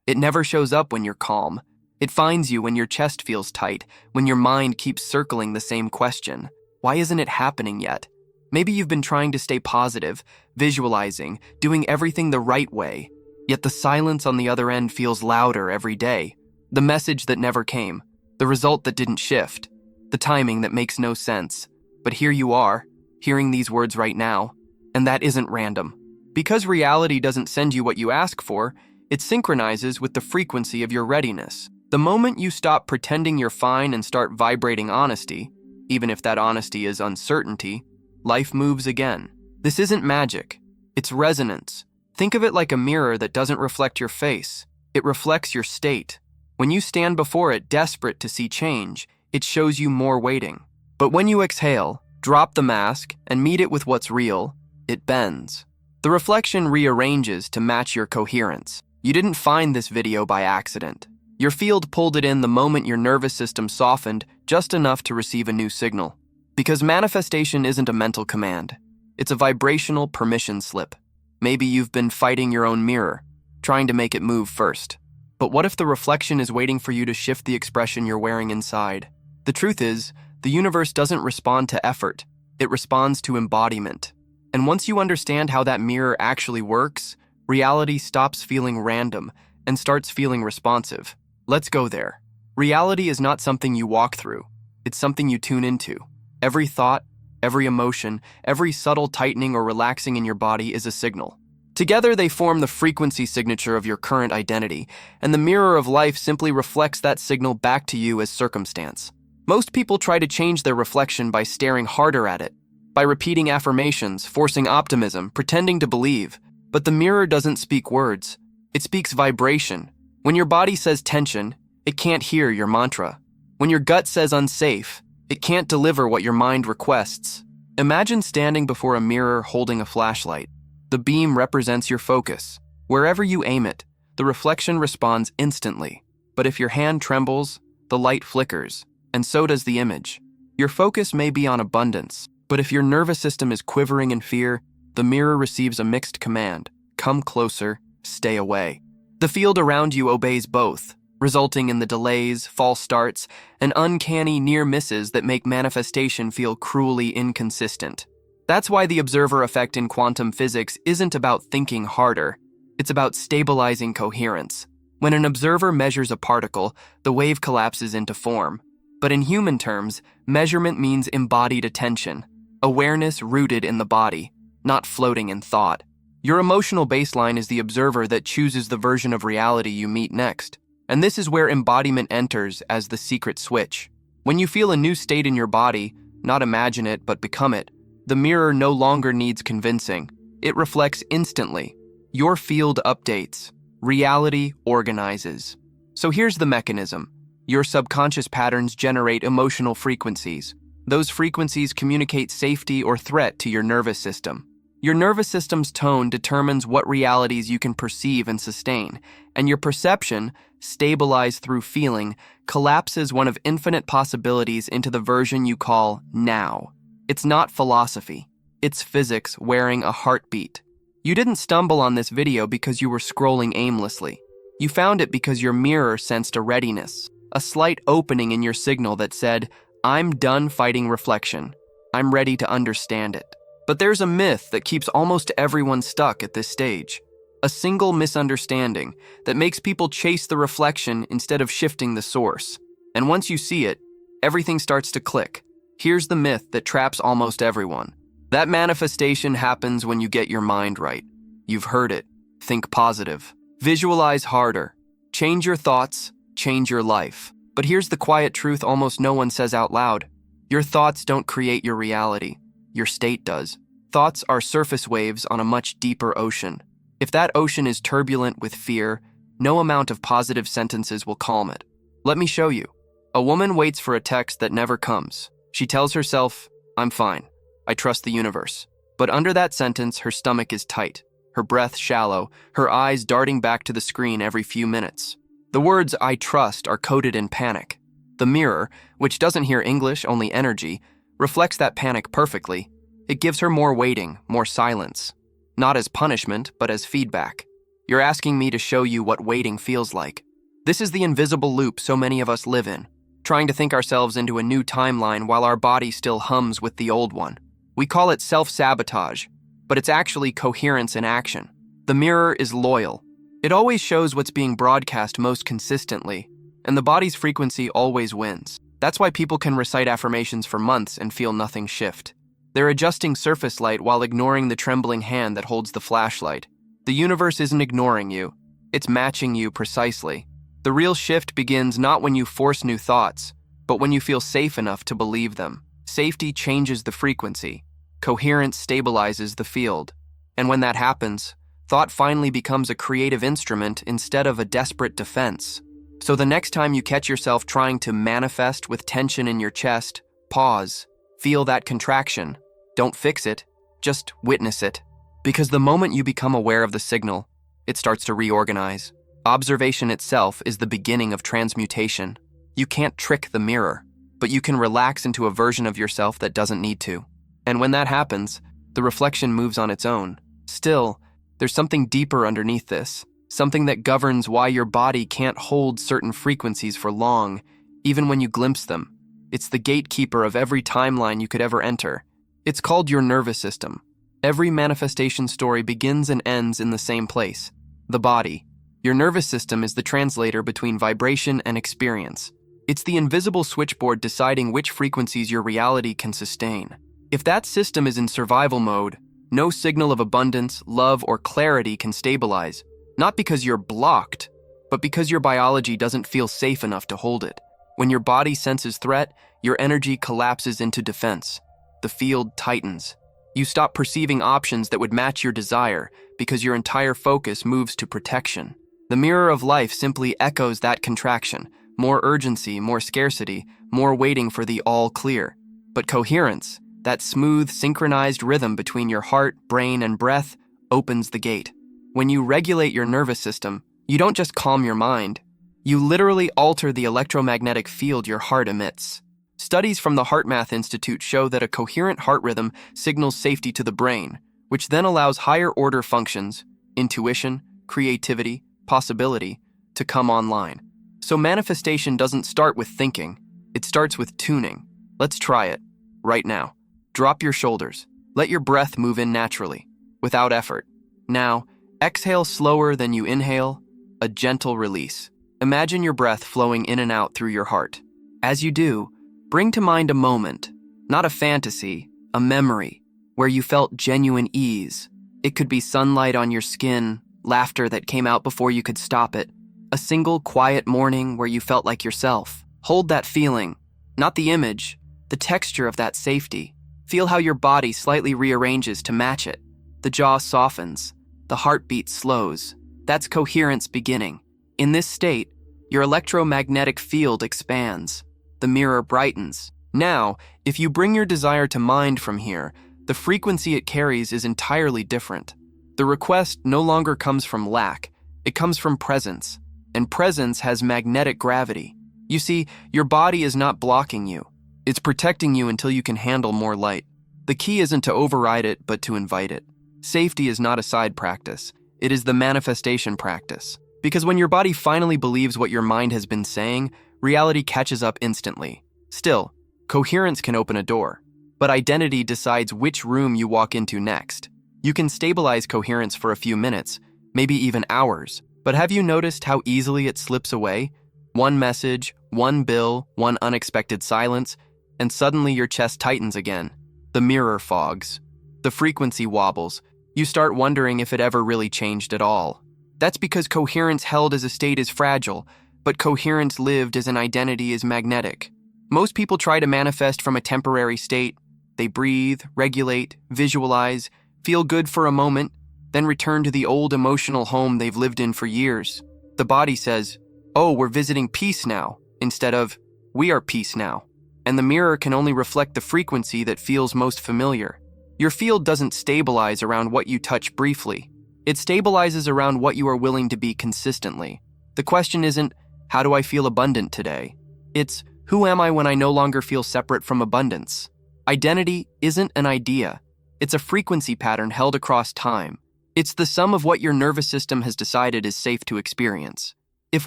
It never shows up when you're calm. It finds you when your chest feels tight, when your mind keeps circling the same question. Why isn't it happening yet? Maybe you've been trying to stay positive, visualizing, doing everything the right way, yet the silence on the other end feels louder every day. The message that never came, the result that didn't shift, the timing that makes no sense. But here you are, hearing these words right now, and that isn't random. Because reality doesn't send you what you ask for, it synchronizes with the frequency of your readiness. The moment you stop pretending you're fine and start vibrating honesty, even if that honesty is uncertainty, life moves again. This isn't magic, it's resonance. Think of it like a mirror that doesn't reflect your face. It reflects your state. When you stand before it desperate to see change, it shows you more waiting. But when you exhale, drop the mask, and meet it with what's real, it bends. The reflection rearranges to match your coherence. You didn't find this video by accident. Your field pulled it in the moment your nervous system softened just enough to receive a new signal. Because manifestation isn't a mental command. It's a vibrational permission slip. Maybe you've been fighting your own mirror, trying to make it move first. But what if the reflection is waiting for you to shift the expression you're wearing inside? The truth is, the universe doesn't respond to effort. It responds to embodiment. And once you understand how that mirror actually works, reality stops feeling random and starts feeling responsive. Let's go there. Reality is not something you walk through. It's something you tune into. Every thought, every emotion, every subtle tightening or relaxing in your body is a signal. Together, they form the frequency signature of your current identity, and the mirror of life simply reflects that signal back to you as circumstance. Most people try to change their reflection by staring harder at it, by repeating affirmations, forcing optimism, pretending to believe. But the mirror doesn't speak words. It speaks vibration. When your body says tension, it can't hear your mantra. When your gut says unsafe, it can't deliver what your mind requests. Imagine standing before a mirror holding a flashlight. The beam represents your focus. Wherever you aim it, the reflection responds instantly. But if your hand trembles, the light flickers, and so does the image. Your focus may be on abundance, but if your nervous system is quivering in fear, the mirror receives a mixed command: come closer, stay away. The field around you obeys both, resulting in the delays, false starts, and uncanny near misses that make manifestation feel cruelly inconsistent. That's why the observer effect in quantum physics isn't about thinking harder. It's about stabilizing coherence. When an observer measures a particle, the wave collapses into form. But in human terms, measurement means embodied attention, awareness rooted in the body, not floating in thought. Your emotional baseline is the observer that chooses the version of reality you meet next. And this is where embodiment enters as the secret switch. When you feel a new state in your body, not imagine it but become it, the mirror no longer needs convincing. It reflects instantly. Your field updates. Reality organizes. So here's the mechanism. Your subconscious patterns generate emotional frequencies. Those frequencies communicate safety or threat to your nervous system. Your nervous system's tone determines what realities you can perceive and sustain, and your perception, stabilized through feeling, collapses one of infinite possibilities into the version you call now. It's not philosophy. It's physics wearing a heartbeat. You didn't stumble on this video because you were scrolling aimlessly. You found it because your mirror sensed a readiness, a slight opening in your signal that said, I'm done fighting reflection. I'm ready to understand it. But there's a myth that keeps almost everyone stuck at this stage. A single misunderstanding that makes people chase the reflection instead of shifting the source. And once you see it, everything starts to click. Here's the myth that traps almost everyone. That manifestation happens when you get your mind right. You've heard it. Think positive. Visualize harder. Change your thoughts. Change your life. But here's the quiet truth almost no one says out loud. Your thoughts don't create your reality. Your state does. Thoughts are surface waves on a much deeper ocean. If that ocean is turbulent with fear, no amount of positive sentences will calm it. Let me show you. A woman waits for a text that never comes. She tells herself, I'm fine. I trust the universe. But under that sentence, her stomach is tight, her breath shallow, her eyes darting back to the screen every few minutes. The words I trust are coded in panic. The mirror, which doesn't hear English, only energy, reflects that panic perfectly. It gives her more waiting, more silence. Not as punishment, but as feedback. You're asking me to show you what waiting feels like. This is the invisible loop so many of us live in, trying to think ourselves into a new timeline while our body still hums with the old one. We call it self-sabotage, but it's actually coherence in action. The mirror is loyal. It always shows what's being broadcast most consistently, and the body's frequency always wins. That's why people can recite affirmations for months and feel nothing shift. They're adjusting surface light while ignoring the trembling hand that holds the flashlight. The universe isn't ignoring you. It's matching you precisely. The real shift begins not when you force new thoughts, but when you feel safe enough to believe them. Safety changes the frequency. Coherence stabilizes the field. And when that happens, thought finally becomes a creative instrument instead of a desperate defense. So the next time you catch yourself trying to manifest with tension in your chest, pause. Feel that contraction. Don't fix it, just witness it. Because the moment you become aware of the signal, it starts to reorganize. Observation itself is the beginning of transmutation. You can't trick the mirror, but you can relax into a version of yourself that doesn't need to. And when that happens, the reflection moves on its own. Still, there's something deeper underneath this, something that governs why your body can't hold certain frequencies for long, even when you glimpse them. It's the gatekeeper of every timeline you could ever enter. It's called your nervous system. Every manifestation story begins and ends in the same place, the body. Your nervous system is the translator between vibration and experience. It's the invisible switchboard deciding which frequencies your reality can sustain. If that system is in survival mode, no signal of abundance, love, or clarity can stabilize, not because you're blocked, but because your biology doesn't feel safe enough to hold it. When your body senses threat, your energy collapses into defense. The field tightens. You stop perceiving options that would match your desire because your entire focus moves to protection. The mirror of life simply echoes that contraction. More urgency, more scarcity, more waiting for the all clear. But coherence, that smooth, synchronized rhythm between your heart, brain, and breath, opens the gate. When you regulate your nervous system, you don't just calm your mind. You literally alter the electromagnetic field your heart emits. Studies from the HeartMath Institute show that a coherent heart rhythm signals safety to the brain, which then allows higher-order functions, intuition, creativity, possibility, to come online. So manifestation doesn't start with thinking, it starts with tuning. Let's try it, right now. Drop your shoulders. Let your breath move in naturally, without effort. Now, exhale slower than you inhale, a gentle release. Imagine your breath flowing in and out through your heart. As you do, bring to mind a moment, not a fantasy, a memory, where you felt genuine ease. It could be sunlight on your skin, laughter that came out before you could stop it, a single quiet morning where you felt like yourself. Hold that feeling, not the image, the texture of that safety. Feel how your body slightly rearranges to match it. The jaw softens, the heartbeat slows. That's coherence beginning. In this state, your electromagnetic field expands. The mirror brightens. Now, if you bring your desire to mind from here, the frequency it carries is entirely different. The request no longer comes from lack, it comes from presence, and presence has magnetic gravity. You see, your body is not blocking you. It's protecting you until you can handle more light. The key isn't to override it, but to invite it. Safety is not a side practice. It is the manifestation practice. Because when your body finally believes what your mind has been saying, reality catches up instantly. Still, coherence can open a door, but identity decides which room you walk into next. You can stabilize coherence for a few minutes, maybe even hours, but have you noticed how easily it slips away? One message, one bill, one unexpected silence, and suddenly your chest tightens again. The mirror fogs. The frequency wobbles. You start wondering if it ever really changed at all. That's because coherence held as a state is fragile, but coherence lived as an identity is magnetic. Most people try to manifest from a temporary state. They breathe, regulate, visualize, feel good for a moment, then return to the old emotional home they've lived in for years. The body says, "Oh, we're visiting peace now," instead of, "We are peace now." And the mirror can only reflect the frequency that feels most familiar. Your field doesn't stabilize around what you touch briefly. It stabilizes around what you are willing to be consistently. The question isn't, how do I feel abundant today? It's, who am I when I no longer feel separate from abundance? Identity isn't an idea. It's a frequency pattern held across time. It's the sum of what your nervous system has decided is safe to experience. If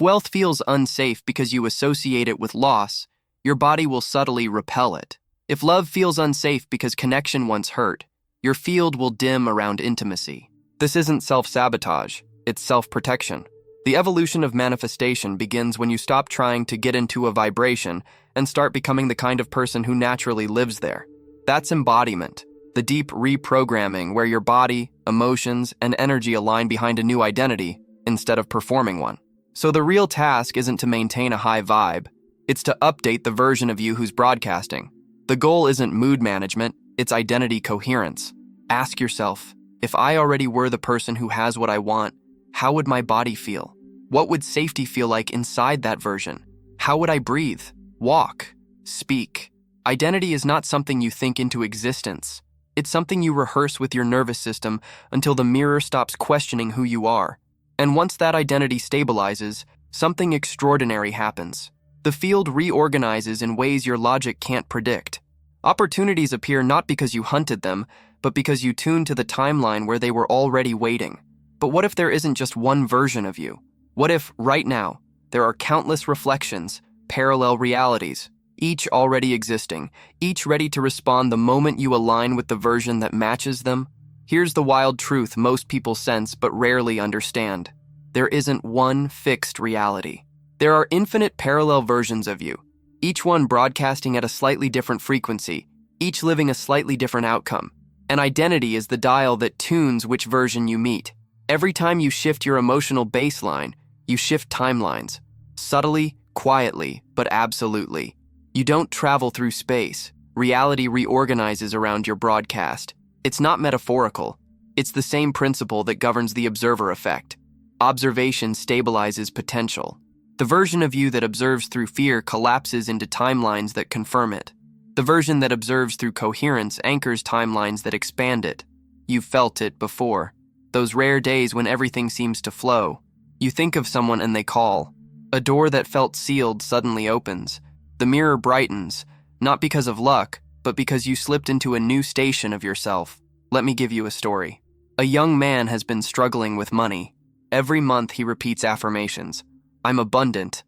wealth feels unsafe because you associate it with loss, your body will subtly repel it. If love feels unsafe because connection once hurt, your field will dim around intimacy. This isn't self-sabotage, it's self-protection. The evolution of manifestation begins when you stop trying to get into a vibration and start becoming the kind of person who naturally lives there. That's embodiment, the deep reprogramming where your body, emotions, and energy align behind a new identity instead of performing one. So the real task isn't to maintain a high vibe, it's to update the version of you who's broadcasting. The goal isn't mood management, it's identity coherence. Ask yourself, if I already were the person who has what I want, how would my body feel? What would safety feel like inside that version? How would I breathe, walk, speak? Identity is not something you think into existence. It's something you rehearse with your nervous system until the mirror stops questioning who you are. And once that identity stabilizes, something extraordinary happens. The field reorganizes in ways your logic can't predict. Opportunities appear not because you hunted them, but because you tuned to the timeline where they were already waiting. But what if there isn't just one version of you? What if, right now, there are countless reflections, parallel realities, each already existing, each ready to respond the moment you align with the version that matches them? Here's the wild truth most people sense but rarely understand. There isn't one fixed reality. There are infinite parallel versions of you, each one broadcasting at a slightly different frequency, each living a slightly different outcome. An identity is the dial that tunes which version you meet. Every time you shift your emotional baseline, you shift timelines. Subtly, quietly, but absolutely. You don't travel through space. Reality reorganizes around your broadcast. It's not metaphorical. It's the same principle that governs the observer effect. Observation stabilizes potential. The version of you that observes through fear collapses into timelines that confirm it. The version that observes through coherence anchors timelines that expand it. You've felt it before. Those rare days when everything seems to flow. You think of someone and they call. A door that felt sealed suddenly opens. The mirror brightens, not because of luck, but because you slipped into a new station of yourself. Let me give you a story. A young man has been struggling with money. Every month he repeats affirmations. I'm abundant.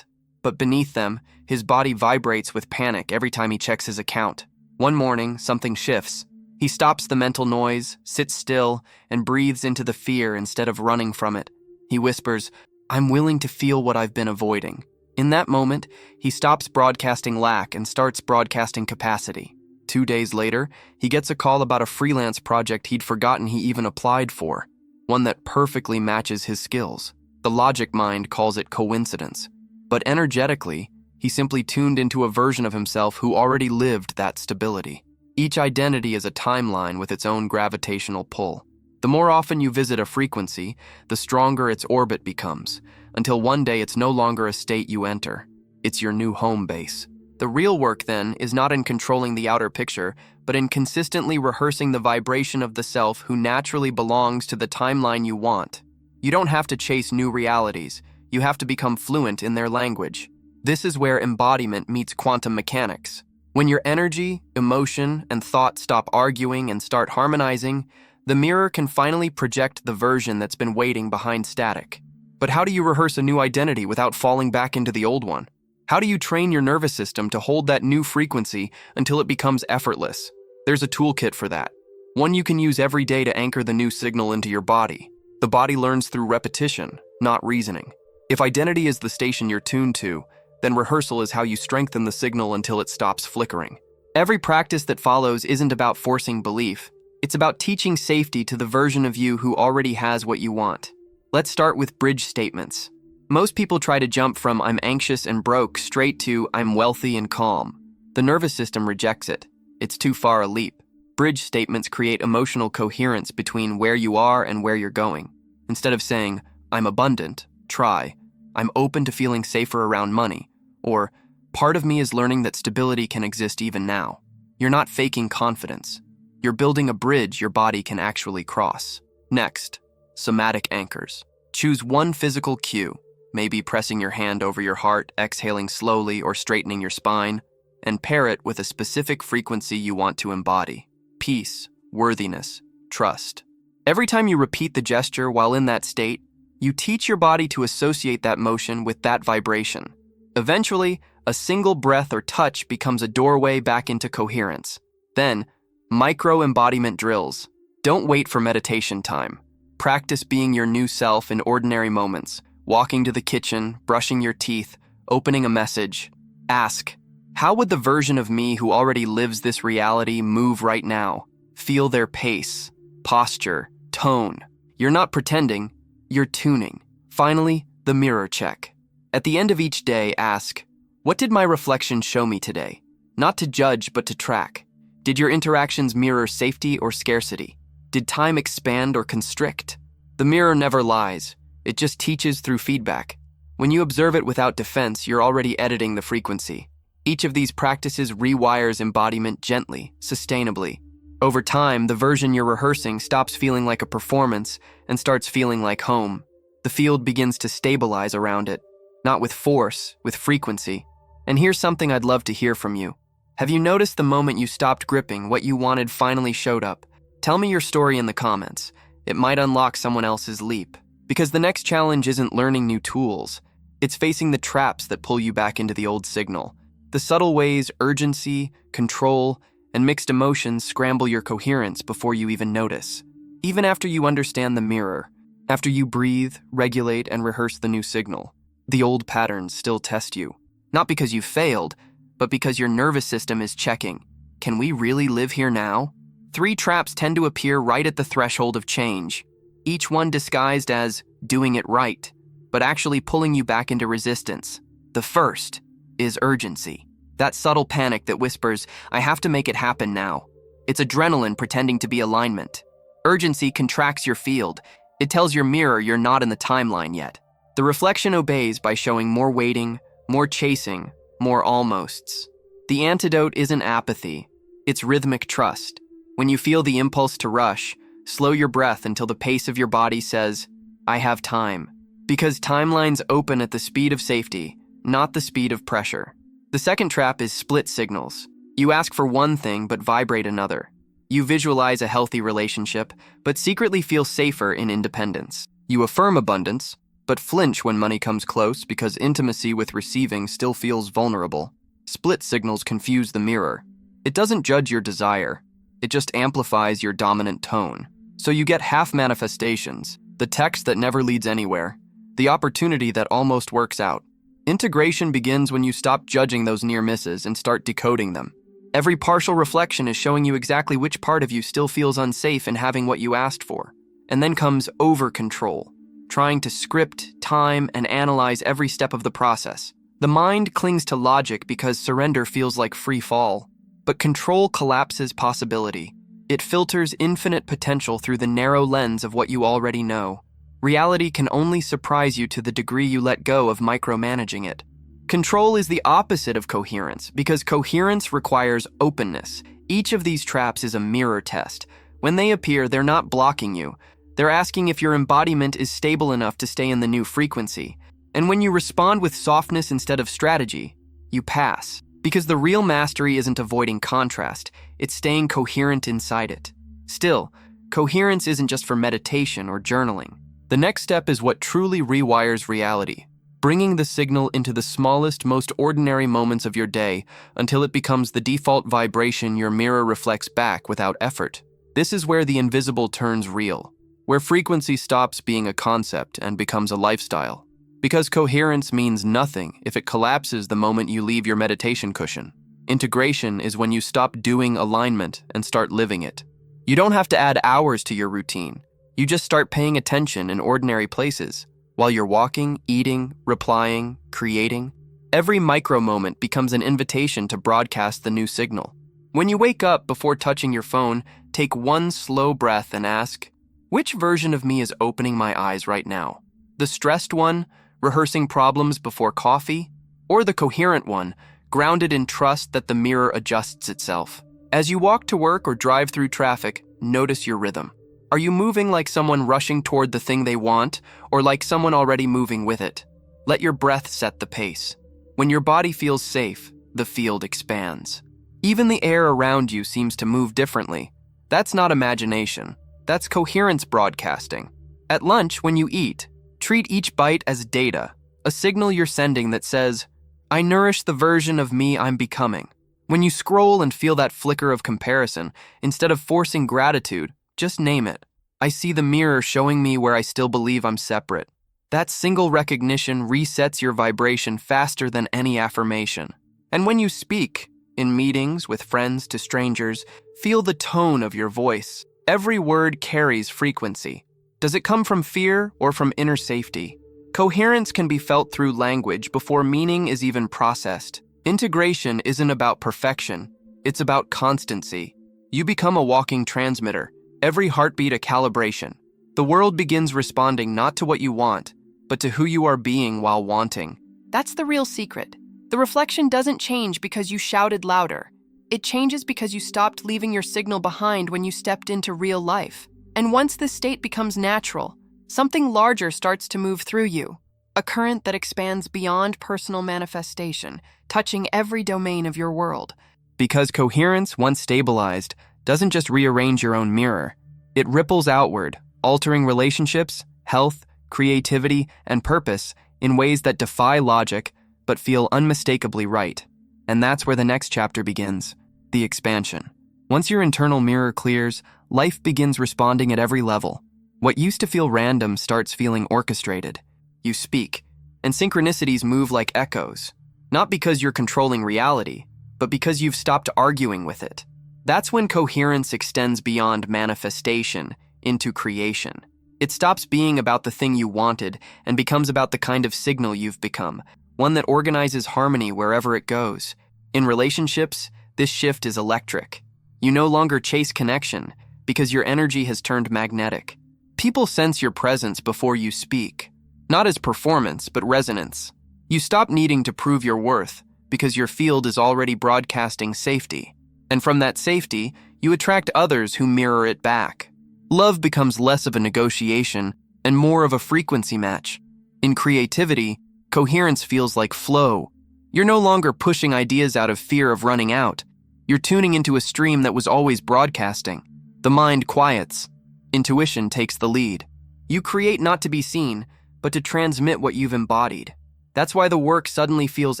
But beneath them, his body vibrates with panic every time he checks his account. One morning, something shifts. He stops the mental noise, sits still, and breathes into the fear instead of running from it. He whispers, I'm willing to feel what I've been avoiding. In that moment, he stops broadcasting lack and starts broadcasting capacity. 2 days later, he gets a call about a freelance project he'd forgotten he even applied for, one that perfectly matches his skills. The logic mind calls it coincidence. But energetically, he simply tuned into a version of himself who already lived that stability. Each identity is a timeline with its own gravitational pull. The more often you visit a frequency, the stronger its orbit becomes, until one day it's no longer a state you enter. It's your new home base. The real work, then, is not in controlling the outer picture, but in consistently rehearsing the vibration of the self who naturally belongs to the timeline you want. You don't have to chase new realities. You have to become fluent in their language. This is where embodiment meets quantum mechanics. When your energy, emotion, and thought stop arguing and start harmonizing, the mirror can finally project the version that's been waiting behind static. But how do you rehearse a new identity without falling back into the old one? How do you train your nervous system to hold that new frequency until it becomes effortless? There's a toolkit for that. One you can use every day to anchor the new signal into your body. The body learns through repetition, not reasoning. If identity is the station you're tuned to, then rehearsal is how you strengthen the signal until it stops flickering. Every practice that follows isn't about forcing belief. It's about teaching safety to the version of you who already has what you want. Let's start with bridge statements. Most people try to jump from I'm anxious and broke straight to I'm wealthy and calm. The nervous system rejects it. It's too far a leap. Bridge statements create emotional coherence between where you are and where you're going. Instead of saying, I'm abundant, try, I'm open to feeling safer around money, or part of me is learning that stability can exist even now. You're not faking confidence. You're building a bridge your body can actually cross. Next, somatic anchors. Choose one physical cue, maybe pressing your hand over your heart, exhaling slowly, or straightening your spine, and pair it with a specific frequency you want to embody. Peace, worthiness, trust. Every time you repeat the gesture while in that state, you teach your body to associate that motion with that vibration. Eventually, a single breath or touch becomes a doorway back into coherence. Then, micro-embodiment drills. Don't wait for meditation time. Practice being your new self in ordinary moments, walking to the kitchen, brushing your teeth, opening a message. Ask, how would the version of me who already lives this reality move right now? Feel their pace, posture, tone. You're not pretending, you're tuning. Finally, the mirror check. At the end of each day, ask, what did my reflection show me today? Not to judge, but to track. Did your interactions mirror safety or scarcity? Did time expand or constrict? The mirror never lies. It just teaches through feedback. When you observe it without defense, you're already editing the frequency. Each of these practices rewires embodiment gently, sustainably. Over time, the version you're rehearsing stops feeling like a performance and starts feeling like home. The field begins to stabilize around it, not with force, with frequency. And here's something I'd love to hear from you. Have you noticed the moment you stopped gripping, what you wanted finally showed up? Tell me your story in the comments. It might unlock someone else's leap. Because the next challenge isn't learning new tools. It's facing the traps that pull you back into the old signal. The subtle ways urgency, control, and mixed emotions scramble your coherence before you even notice. Even after you understand the mirror, after you breathe, regulate, and rehearse the new signal, the old patterns still test you. Not because you failed, but because your nervous system is checking. Can we really live here now? 3 traps tend to appear right at the threshold of change, each one disguised as doing it right, but actually pulling you back into resistance. The first is urgency. That subtle panic that whispers, I have to make it happen now. It's adrenaline pretending to be alignment. Urgency contracts your field. It tells your mirror you're not in the timeline yet. The reflection obeys by showing more waiting, more chasing, more almosts. The antidote isn't apathy. It's rhythmic trust. When you feel the impulse to rush, slow your breath until the pace of your body says, I have time. Because timelines open at the speed of safety, not the speed of pressure. The second trap is split signals. You ask for one thing but vibrate another. You visualize a healthy relationship, but secretly feel safer in independence. You affirm abundance, but flinch when money comes close because intimacy with receiving still feels vulnerable. Split signals confuse the mirror. It doesn't judge your desire. It just amplifies your dominant tone. So you get half manifestations, the text that never leads anywhere, the opportunity that almost works out. Integration begins when you stop judging those near misses and start decoding them. Every partial reflection is showing you exactly which part of you still feels unsafe in having what you asked for. And then comes over-control, trying to script, time, and analyze every step of the process. The mind clings to logic because surrender feels like free fall. But control collapses possibility. It filters infinite potential through the narrow lens of what you already know. Reality can only surprise you to the degree you let go of micromanaging it. Control is the opposite of coherence because coherence requires openness. Each of these traps is a mirror test. When they appear, they're not blocking you. They're asking if your embodiment is stable enough to stay in the new frequency. And when you respond with softness instead of strategy, you pass. Because the real mastery isn't avoiding contrast, it's staying coherent inside it. Still, coherence isn't just for meditation or journaling. The next step is what truly rewires reality, bringing the signal into the smallest, most ordinary moments of your day until it becomes the default vibration your mirror reflects back without effort. This is where the invisible turns real, where frequency stops being a concept and becomes a lifestyle. Because coherence means nothing if it collapses the moment you leave your meditation cushion. Integration is when you stop doing alignment and start living it. You don't have to add hours to your routine. You just start paying attention in ordinary places. While you're walking, eating, replying, creating, every micro moment becomes an invitation to broadcast the new signal. When you wake up before touching your phone, take one slow breath and ask, which version of me is opening my eyes right now? The stressed one, rehearsing problems before coffee, or the coherent one, grounded in trust that the mirror adjusts itself. As you walk to work or drive through traffic, notice your rhythm. Are you moving like someone rushing toward the thing they want, or like someone already moving with it? Let your breath set the pace. When your body feels safe, the field expands. Even the air around you seems to move differently. That's not imagination. That's coherence broadcasting. At lunch, when you eat, treat each bite as data, a signal you're sending that says, I nourish the version of me I'm becoming. When you scroll and feel that flicker of comparison, instead of forcing gratitude, just name it. I see the mirror showing me where I still believe I'm separate. That single recognition resets your vibration faster than any affirmation. And when you speak, in meetings, with friends to strangers, feel the tone of your voice. Every word carries frequency. Does it come from fear or from inner safety? Coherence can be felt through language before meaning is even processed. Integration isn't about perfection, it's about constancy. You become a walking transmitter, every heartbeat a calibration. The world begins responding not to what you want, but to who you are being while wanting. That's the real secret. The reflection doesn't change because you shouted louder. It changes because you stopped leaving your signal behind when you stepped into real life. And once this state becomes natural, something larger starts to move through you. A current that expands beyond personal manifestation, touching every domain of your world. Because coherence, once stabilized, doesn't just rearrange your own mirror. It ripples outward, altering relationships, health, creativity, and purpose in ways that defy logic but feel unmistakably right. And that's where the next chapter begins, the expansion. Once your internal mirror clears, life begins responding at every level. What used to feel random starts feeling orchestrated. You speak, and synchronicities move like echoes, not because you're controlling reality, but because you've stopped arguing with it. That's when coherence extends beyond manifestation into creation. It stops being about the thing you wanted and becomes about the kind of signal you've become, one that organizes harmony wherever it goes. In relationships, this shift is electric. You no longer chase connection because your energy has turned magnetic. People sense your presence before you speak, not as performance, but resonance. You stop needing to prove your worth because your field is already broadcasting safety. And from that safety, you attract others who mirror it back. Love becomes less of a negotiation and more of a frequency match. In creativity, coherence feels like flow. You're no longer pushing ideas out of fear of running out. You're tuning into a stream that was always broadcasting. The mind quiets. Intuition takes the lead. You create not to be seen, but to transmit what you've embodied. That's why the work suddenly feels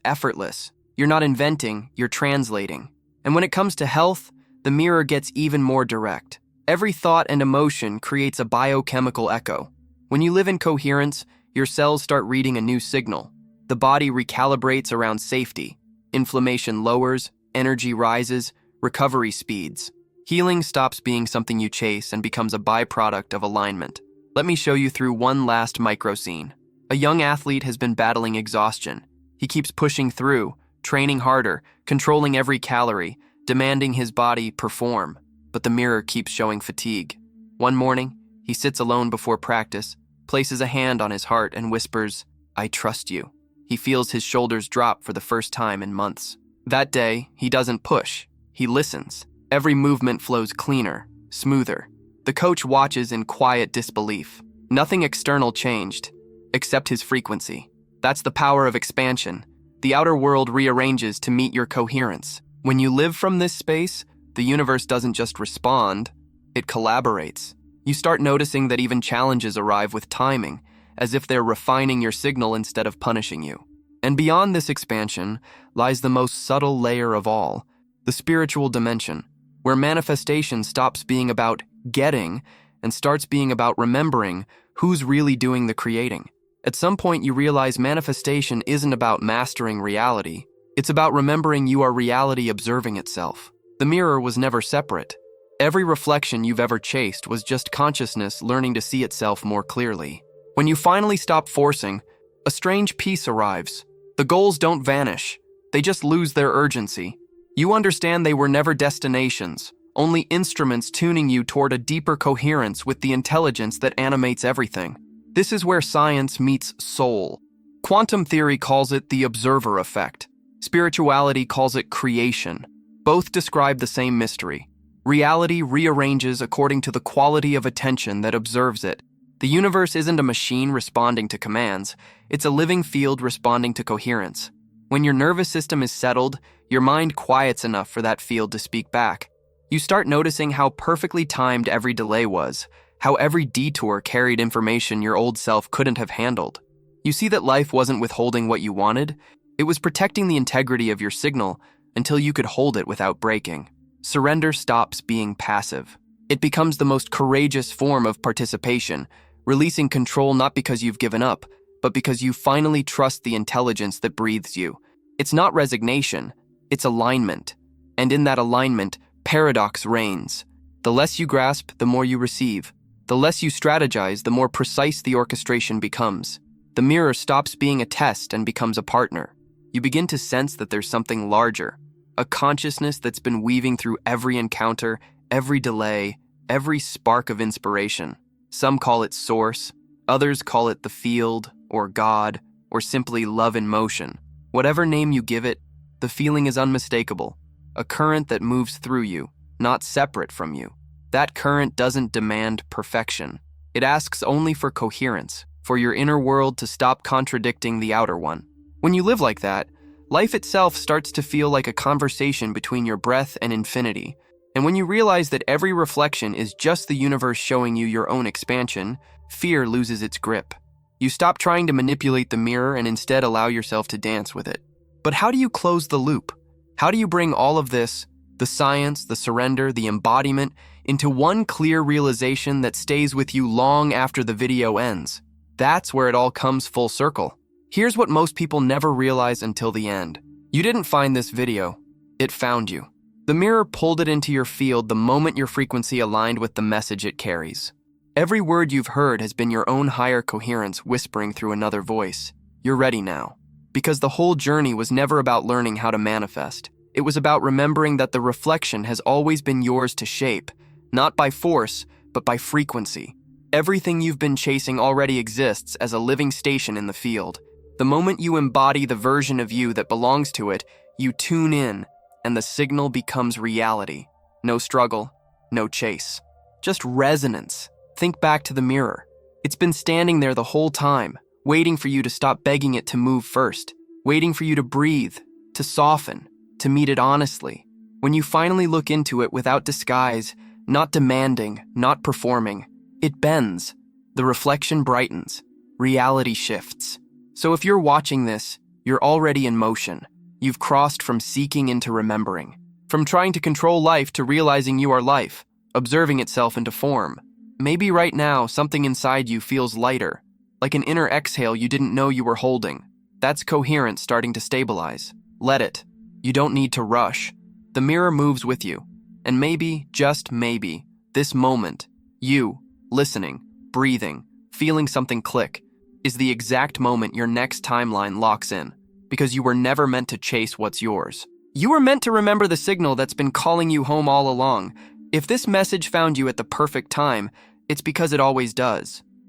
effortless. You're not inventing, you're translating. And when it comes to health, the mirror gets even more direct. Every thought and emotion creates a biochemical echo. When you live in coherence, your cells start reading a new signal. The body recalibrates around safety. Inflammation lowers, energy rises, recovery speeds. Healing stops being something you chase and becomes a byproduct of alignment. Let me show you through one last micro scene. A young athlete has been battling exhaustion. He keeps pushing through, training harder, controlling every calorie, demanding his body perform. But the mirror keeps showing fatigue. One morning, he sits alone before practice, places a hand on his heart and whispers, I trust you. He feels his shoulders drop for the first time in months. That day, he doesn't push. He listens. Every movement flows cleaner, smoother. The coach watches in quiet disbelief. Nothing external changed, except his frequency. That's the power of expansion. The outer world rearranges to meet your coherence. When you live from this space, the universe doesn't just respond, it collaborates. You start noticing that even challenges arrive with timing, as if they're refining your signal instead of punishing you. And beyond this expansion lies the most subtle layer of all, the spiritual dimension, where manifestation stops being about getting and starts being about remembering who's really doing the creating. At some point, you realize manifestation isn't about mastering reality. It's about remembering you are reality observing itself. The mirror was never separate. Every reflection you've ever chased was just consciousness learning to see itself more clearly. When you finally stop forcing, a strange peace arrives. The goals don't vanish. They just lose their urgency. You understand they were never destinations, only instruments tuning you toward a deeper coherence with the intelligence that animates everything. This is where science meets soul. Quantum theory calls it the observer effect. Spirituality calls it creation. Both describe the same mystery. Reality rearranges according to the quality of attention that observes it. The universe isn't a machine responding to commands. It's a living field responding to coherence. When your nervous system is settled, your mind quiets enough for that field to speak back. You start noticing how perfectly timed every delay was, how every detour carried information your old self couldn't have handled. You see that life wasn't withholding what you wanted, it was protecting the integrity of your signal until you could hold it without breaking. Surrender stops being passive. It becomes the most courageous form of participation, releasing control not because you've given up, but because you finally trust the intelligence that breathes you. It's not resignation, it's alignment. And in that alignment, paradox reigns. The less you grasp, the more you receive. The less you strategize, the more precise the orchestration becomes. The mirror stops being a test and becomes a partner. You begin to sense that there's something larger, a consciousness that's been weaving through every encounter, every delay, every spark of inspiration. Some call it source, others call it the field, or God, or simply love in motion. Whatever name you give it, the feeling is unmistakable, a current that moves through you, not separate from you. That current doesn't demand perfection. It asks only for coherence, for your inner world to stop contradicting the outer one. When you live like that, life itself starts to feel like a conversation between your breath and infinity. And when you realize that every reflection is just the universe showing you your own expansion, fear loses its grip. You stop trying to manipulate the mirror and instead allow yourself to dance with it. But how do you close the loop? How do you bring all of this, the science, the surrender, the embodiment, into one clear realization that stays with you long after the video ends? That's where it all comes full circle. Here's what most people never realize until the end. You didn't find this video, it found you. The mirror pulled it into your field the moment your frequency aligned with the message it carries. Every word you've heard has been your own higher coherence whispering through another voice. You're ready now. Because the whole journey was never about learning how to manifest. It was about remembering that the reflection has always been yours to shape, not by force, but by frequency. Everything you've been chasing already exists as a living station in the field. The moment you embody the version of you that belongs to it, you tune in, and the signal becomes reality. No struggle, no chase. Just resonance. Think back to the mirror. It's been standing there the whole time, waiting for you to stop begging it to move first, waiting for you to breathe, to soften, to meet it honestly. When you finally look into it without disguise, not demanding, not performing, it bends. The reflection brightens. Reality shifts. So if you're watching this, you're already in motion. You've crossed from seeking into remembering, from trying to control life to realizing you are life, observing itself into form. Maybe right now, something inside you feels lighter, like an inner exhale you didn't know you were holding. That's coherence starting to stabilize. Let it. You don't need to rush. The mirror moves with you. And maybe, just maybe, this moment, you, listening, breathing, feeling something click, is the exact moment your next timeline locks in, because you were never meant to chase what's yours. You were meant to remember the signal that's been calling you home all along. If this message found you at the perfect time, it's because it always does.